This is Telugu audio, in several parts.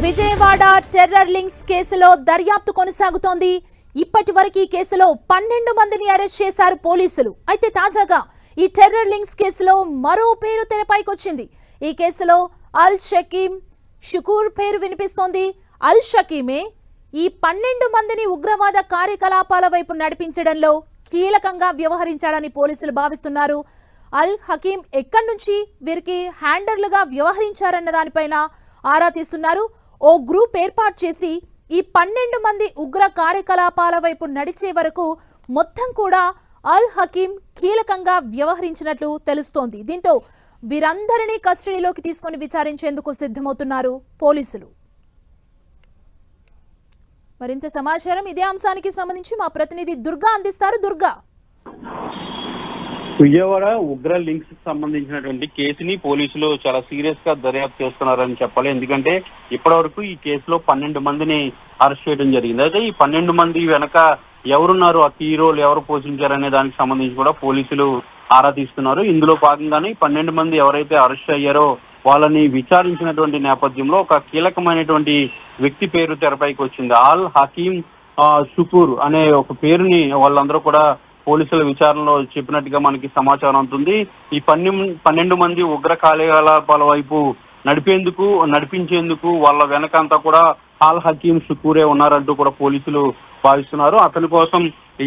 విజయవాడ టెర్రర్ లింక్స్ కేసులో దర్యాప్తు కొనసాగుతోంది. ఇప్పటి వరకు ఈ కేసులో 12 మందిని అరెస్ట్ చేశారు పోలీసులు. అయితే తాజాగా ఈ టెర్రర్ లింక్స్ కేసులో మరో పేరు తెరపైకొచ్చింది. ఈ కేసులో అల్ షకీం షుకూర్ పేరు వినిపిస్తోంది. అల్ షకీమే ఈ 12 మందిని ఉగ్రవాద కార్యకలాపాల వైపు నడిపించడంలో కీలకంగా వ్యవహరించాడని పోలీసులు భావిస్తున్నారు. అల్ హకీం ఎక్కడి నుంచి వీరికి హ్యాండర్లుగా వ్యవహరించారన్న దానిపైన ఆరా తీస్తున్నారు. ఓ గ్రూప్ ఏర్పాటు చేసి ఈ 12 మంది ఉగ్ర కార్యకలాపాల వైపు నడిచే వరకు మొత్తం కూడా అల్ హకీం కీలకంగా వ్యవహరించినట్లు తెలుస్తోంది. దీంతో వీరందరినీ కస్టడీలోకి తీసుకుని విచారించేందుకు సిద్ధమవుతున్నారు పోలీసులు. మరింత సమాచారం ఇదే అంశానికి సంబంధించి మా ప్రతినిధి దుర్గా అందిస్తారు. దుర్గా, విజయవాడ ఉగ్ర లింక్స్ కి సంబంధించినటువంటి కేసుని పోలీసులు చాలా సీరియస్ గా దర్యాప్తు చేస్తున్నారని చెప్పాలి. ఎందుకంటే ఇప్పటి వరకు ఈ కేసులో 12 మందిని అరెస్ట్ చేయడం జరిగింది. అయితే ఈ 12 మంది వెనక ఎవరున్నారు, ఆ కీ రోల్ ఎవరు పోషించారనే దానికి సంబంధించి కూడా పోలీసులు ఆరా తీస్తున్నారు. ఇందులో భాగంగానే 12 మంది ఎవరైతే అరెస్ట్ అయ్యారో వాళ్ళని విచారించినటువంటి నేపథ్యంలో ఒక కీలకమైనటువంటి వ్యక్తి పేరు తెరపైకి వచ్చింది. అల్ హకీం షుకూర్ అనే ఒక పేరుని వాళ్ళందరూ కూడా పోలీసుల విచారణలో చెప్పినట్టుగా మనకి సమాచారం అందుతుంది. ఈ 12 మంది ఉగ్ర కార్యకలాపాల వైపు నడిపించేందుకు వాళ్ళ వెనకంతా కూడా అల్ హకీం షుకూరే ఉన్నారంటూ కూడా పోలీసులు భావిస్తున్నారు. అతని కోసం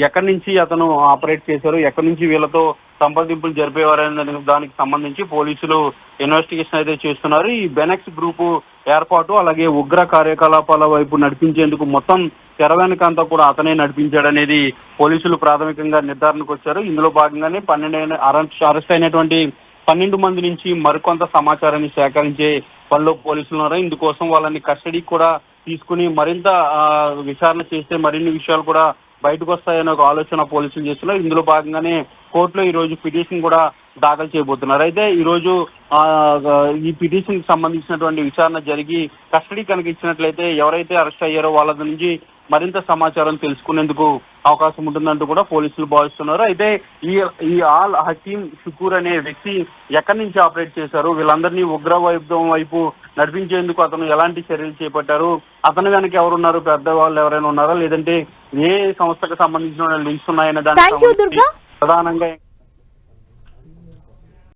ఎక్కడి నుంచి అతను ఆపరేట్ చేశారు, ఎక్కడి నుంచి వీళ్ళతో సంప్రదింపులు జరిపేవారనే దానికి సంబంధించి పోలీసులు ఇన్వెస్టిగేషన్ అయితే చేస్తున్నారు. ఈ బెనెక్స్ గ్రూపు ఏర్పాటు అలాగే ఉగ్ర కార్యకలాపాల వైపు నడిపించేందుకు మొత్తం తెర వెనకంతా కూడా అతనే నడిపించాడనేది పోలీసులు ప్రాథమికంగా నిర్ధారణకు వచ్చారు. ఇందులో భాగంగానే అరెస్ట్ అయినటువంటి 12 మంది నుంచి మరికొంత సమాచారాన్ని సేకరించే పనిలో పోలీసులు ఉన్నారు. ఇందుకోసం వాళ్ళని కస్టడీకి కూడా తీసుకుని మరింత విచారణ చేస్తే మరిన్ని విషయాలు కూడా బయటకు వస్తాయనే ఒక ఆలోచన పోలీసులు చేస్తున్నారు. ఇందులో భాగంగానే కోర్టులో ఈ రోజు పిటిషన్ కూడా దాఖలు చేయబోతున్నారు. అయితే ఈ రోజు ఈ పిటిషన్ కి సంబంధించినటువంటి విచారణ జరిగి కస్టడీ కనుక ఇచ్చినట్లయితే ఎవరైతే అరెస్ట్ అయ్యారో వాళ్ళ నుంచి మరింత సమాచారం తెలుసుకునేందుకు అవకాశం ఉంటుందంటూ కూడా పోలీసులు భావిస్తున్నారు. అయితే ఈ అల్ హకీం షుకూర్ అనే వ్యక్తి ఎక్కడి నుంచి ఆపరేట్ చేశారు, వీళ్ళందరినీ ఉగ్రవాదం వైపు నడిపించేందుకు అతను ఎలాంటి చర్యలు చేపట్టారు, అతని వెనక ఎవరున్నారు, పెద్దవాళ్ళు ఎవరైనా ఉన్నారా, లేదంటే ఏ సంస్థకు సంబంధించిన లింక్స్ ఉన్నాయనే దానికి ప్రధానంగా